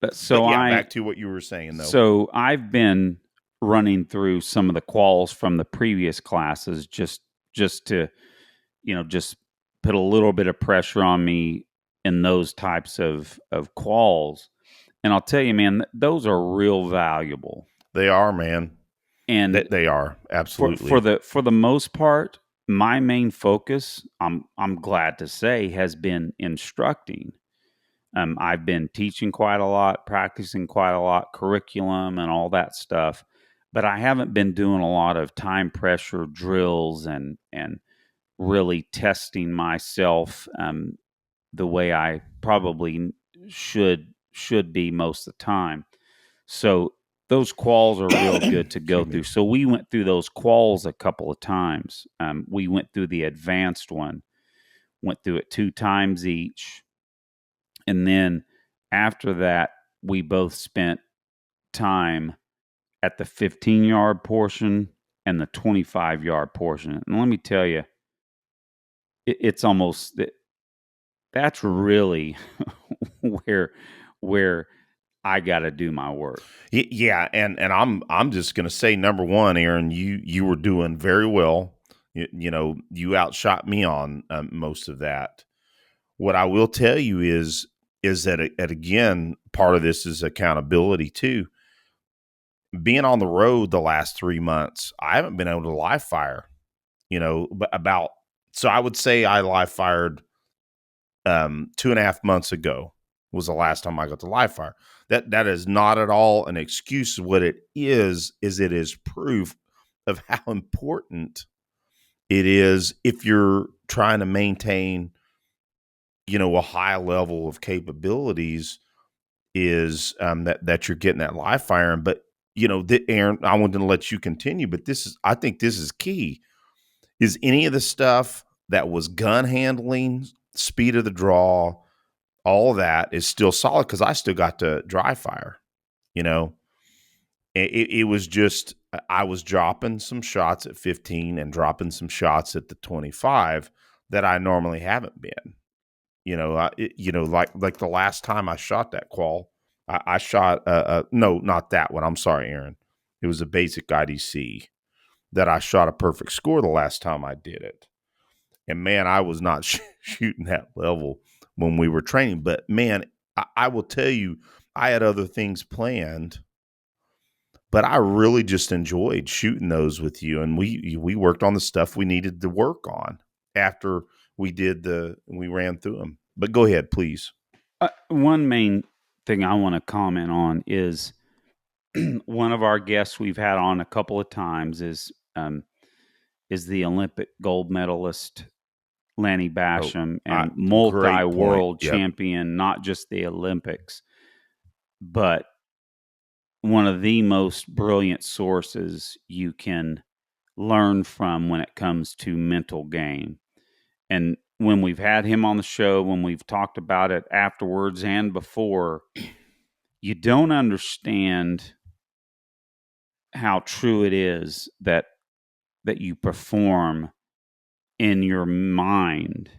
But yeah, I back to what you were saying though. so I've been running through some of the quals from the previous classes just to just put a little bit of pressure on me in those types of quals. And I'll tell you, man, those are real valuable. They are, man. And They are for absolutely. the most part, my main focus, I'm glad to say, has been instructing. I've been teaching quite a lot, practicing quite a lot, curriculum and all that stuff, but I haven't been doing a lot of time pressure drills and really testing myself the way I probably should be most of the time. So those quals are real good to go Excuse me. through. So we went through those quals a couple of times. We went through the advanced one, went through it 2 times each, and then after that, we both spent time at the 15-yard portion and the 25-yard portion. And let me tell you, it's almost that's really where where I got to do my work. Yeah, and I'm just gonna say number one, Aaron, you were doing very well. You outshot me on most of that. What I will tell you is that again, part of this is accountability too. Being on the road the last 3 months, I haven't been able to live fire. But about so I would say I live fired 2.5 months ago was the last time I got to live fire. That is not at all an excuse. What it is it is proof of how important it is if you're trying to maintain, a high level of capabilities is that you're getting that live firing. But Aaron, I wanted to let you continue, but I think this is key. Is any of the stuff that was gun handling, speed of the draw, all of that is still solid because I still got to dry fire. You know, it was just I was dropping some shots at 15 and dropping some shots at the 25 that I normally haven't been. Like the last time I shot that qual, I shot no, not that one. I'm sorry, Aaron. It was a basic IDC that I shot a perfect score the last time I did it. And man, I was not shooting that level when we were training. But man, I will tell you, I had other things planned, but I really just enjoyed shooting those with you. And we worked on the stuff we needed to work on after we ran through them. But go ahead, please. One main thing I want to comment on is one of our guests we've had on a couple of times is the Olympic gold medalist Lanny Oh, Basham and multi great point. world Yep. champion, not just the Olympics, but one of the most brilliant sources you can learn from when it comes to mental game. And when we've had him on the show, when we've talked about it afterwards and before, you don't understand how true it is that you perform in your mind.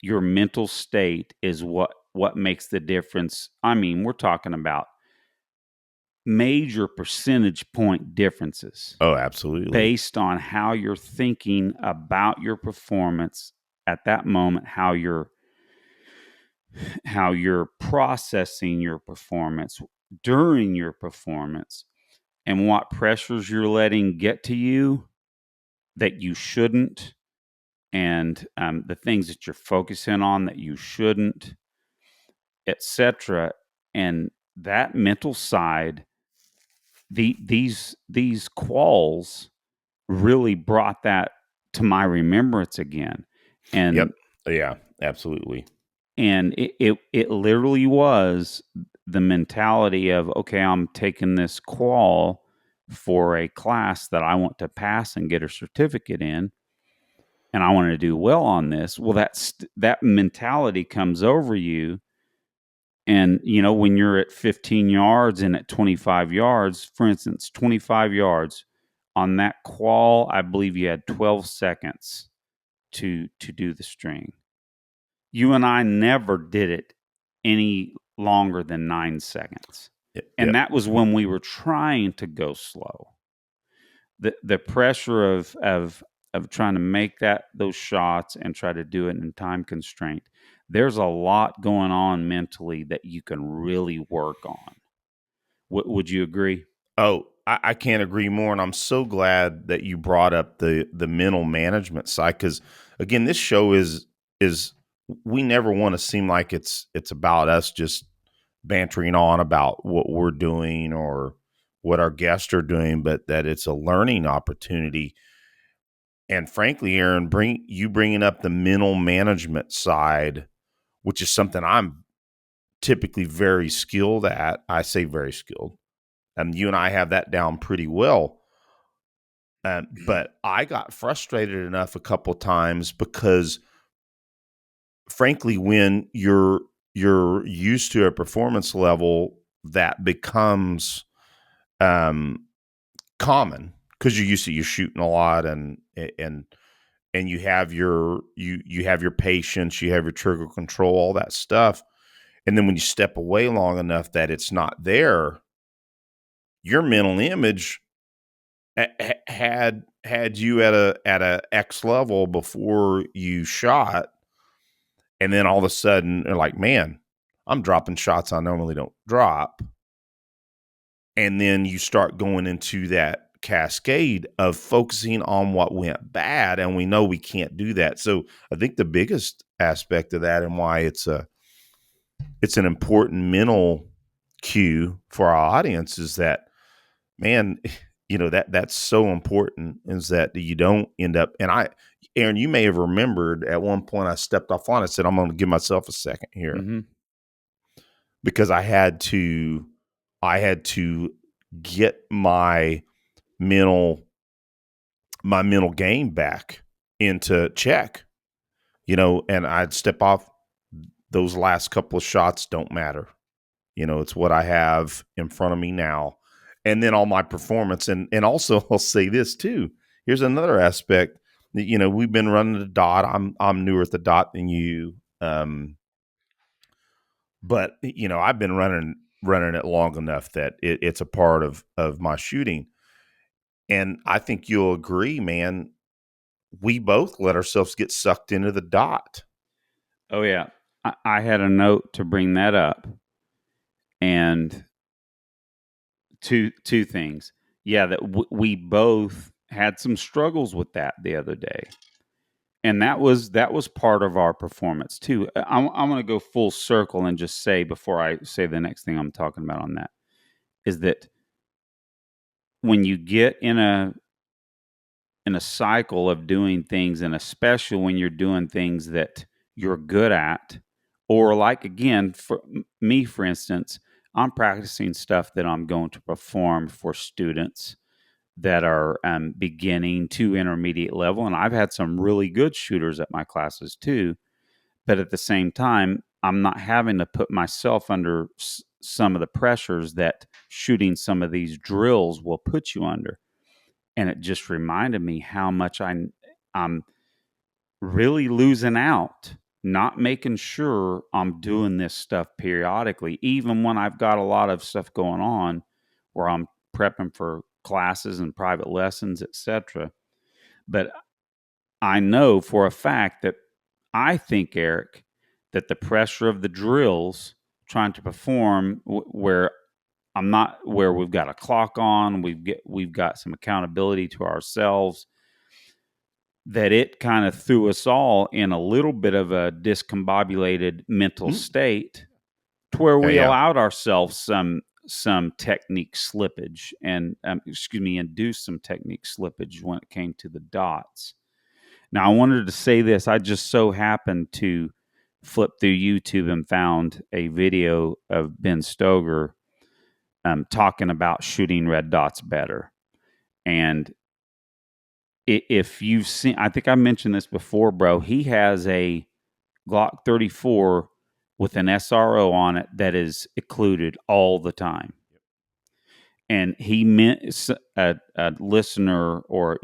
Your mental state is what makes the difference. I mean, we're talking about major percentage point differences Oh, absolutely. based on how you're thinking about your performance at that moment, how you're processing your performance during your performance, and what pressures you're letting get to you that you shouldn't, and the things that you're focusing on that you shouldn't, etc. And that mental side, these quals really brought that to my remembrance again, and Yep. Yeah, absolutely. it literally was the mentality of, okay, I'm taking this qual for a class that I want to pass and get a certificate in, and I want to do well on this. Well, that mentality comes over you. And, when you're at 15 yards and at 25 yards, for instance, 25 yards on that qual, I believe you had 12 seconds to do the string. You and I never did it any longer than 9 seconds. Yeah. And that was when we were trying to go slow. The pressure of trying to make those shots and try to do it in time constraint. There's a lot going on mentally that you can really work on. Would you agree? Oh, I can't agree more, and I'm so glad that you brought up the mental management side, because again, this show is we never want to seem like it's about us just bantering on about what we're doing or what our guests are doing, but that it's a learning opportunity. And frankly, Aaron, bringing up the mental management side, which is something I'm typically very skilled at. I say very skilled, and you and I have that down pretty well. But I got frustrated enough a couple times because, frankly, when you're used to a performance level that becomes um, common because you're shooting a lot and you have your patience, you have your trigger control, all that stuff. And then when you step away long enough that it's not there, your mental image had you at a X level before you shot, and then all of a sudden they're like, man, I'm dropping shots I normally don't drop. And then you start going into that cascade of focusing on what went bad, and we know we can't do that. So I think the biggest aspect of that and why it's an important mental cue for our audience is that, man, that's so important, is that you don't end up. And Aaron, you may have remembered at one point I stepped off on it, said I'm going to give myself a second here, Mm-hmm. because I had to get mental my mental game back into check, and I'd step off. Those last couple of shots don't matter. It's what I have in front of me now. And then all my performance. And also I'll say this too. Here's another aspect. We've been running the dot. I'm newer at the dot than you. But I've been running it long enough that it's a part of my shooting. And I think you'll agree, man. We both let ourselves get sucked into the dot. Oh yeah, I had a note to bring that up, and two things. Yeah, that we both had some struggles with that the other day, and that was part of our performance too. I'm going to go full circle and just say, before I say the next thing I'm talking about on that, is that when you get in a cycle of doing things, and especially when you're doing things that you're good at, or like, again, for me, for instance, I'm practicing stuff that I'm going to perform for students that are beginning to intermediate level. And I've had some really good shooters at my classes too. But at the same time, I'm not having to put myself under some of the pressures that shooting some of these drills will put you under. And it just reminded me how much I'm really losing out, not making sure I'm doing this stuff periodically, even when I've got a lot of stuff going on where I'm prepping for classes and private lessons, etc. But I know for a fact that I think, Eric, that the pressure of the drills trying to perform where I'm not, where we've got a clock on, we've got some accountability to ourselves, that it kind of threw us all in a little bit of a discombobulated mental Mm. state, to where Yeah, we yeah. allowed ourselves some technique slippage, and induced some technique slippage when it came to the dots. Now, I wanted to say this. I just so happened to flip through YouTube and found a video of Ben Stoger talking about shooting red dots better. And if you've seen, I think I mentioned this before, bro. He has a Glock 34 with an SRO on it that is occluded all the time. And he meant a listener, or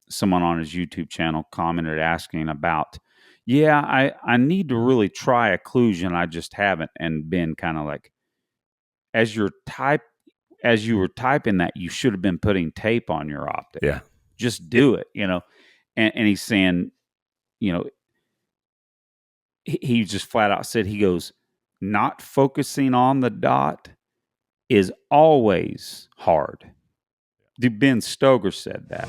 someone on his YouTube channel commented asking about, Yeah, I need to really try occlusion. I just haven't, and been kind of like, as you're type as you were typing that, you should have been putting tape on your optic. Yeah. Just It, do it, And he's saying, you know, he just flat out said, he goes, not focusing on the dot is always hard. Ben Stoker said that.